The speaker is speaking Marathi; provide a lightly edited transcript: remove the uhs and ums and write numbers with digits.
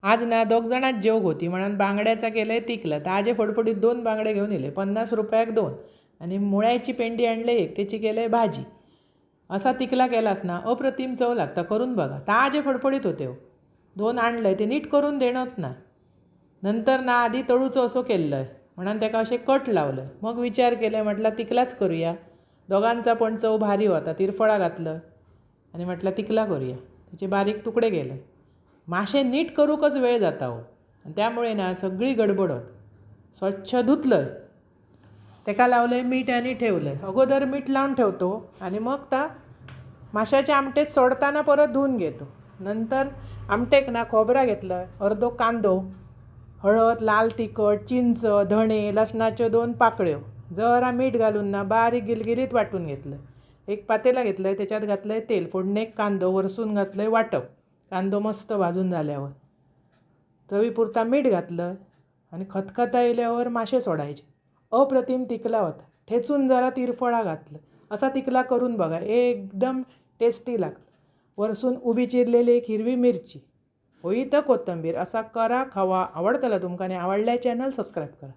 आज ना दोग जाणांच जेवक होती म्हणून बांगड्याचा केलं तिकलं. ताजे फडफडीत 2 बांगडे घेऊन येले, 50 रुपयाक 2. आणि मुळ्याची पेंडी आणले एक, त्याची केले भाजी. असा तिकला केलास ना अप्रतिम चव लागता, करून बघा. ताजे फडफडीत होते हो. 2 आणले ते नीट करून देणत ना. नंतर ना आधी तळूचो असो केल्लंय म्हणून त्याका असे कट लावलं. मग विचार केले, म्हटलं तिकलाच करूया. दोघांचा पण चव भारी होता. तिरफळा घातलं आणि म्हटलं तिकला करूया. त्याचे बारीक तुकडे केले. मासे नीट करूकच वेळ जाता हो, आणि त्यामुळे ना सगळी गडबड होत. स्वच्छ धुतलं, त्याका लावलं मीठ आणि ठेवलं. अगोदर मीठ लावून ठेवतो आणि मग माशाच्या आमटेत सोडताना परत धुवून घेतो. नंतर आमटेक ना खोबरा घेतलं, अर्धो कांदो, हळद, लाल तिखट, चिंच, धणे, लसणाच्या 2 पाकळ्यो, जरा मीठ घालून ना बारीक गिलगिलीत वाटून घेतलं. एक पातेला घेतलं आहे, त्याच्यात घातलं आहे तेल, फोडणेक कांदो वरसून घातलं आहे वाटप. कांदो मस्त भाजून झाल्यावर चवीपुरता मीठ घातलं आणि खतखता येल्यावर मासे सोडायचे. अप्रतिम तिकला होता. ठेचून जरा तिरफळा घातलं. असा तिकला करून बघा, एकदम टेस्टी लागतं. वरसून उभी चिरलेली एक हिरवी मिरची, होई तर कोथिंबीर. असा करा, खावा. आवडतला तुमका आणि आवडल्या चॅनल सबस्क्राईब करा.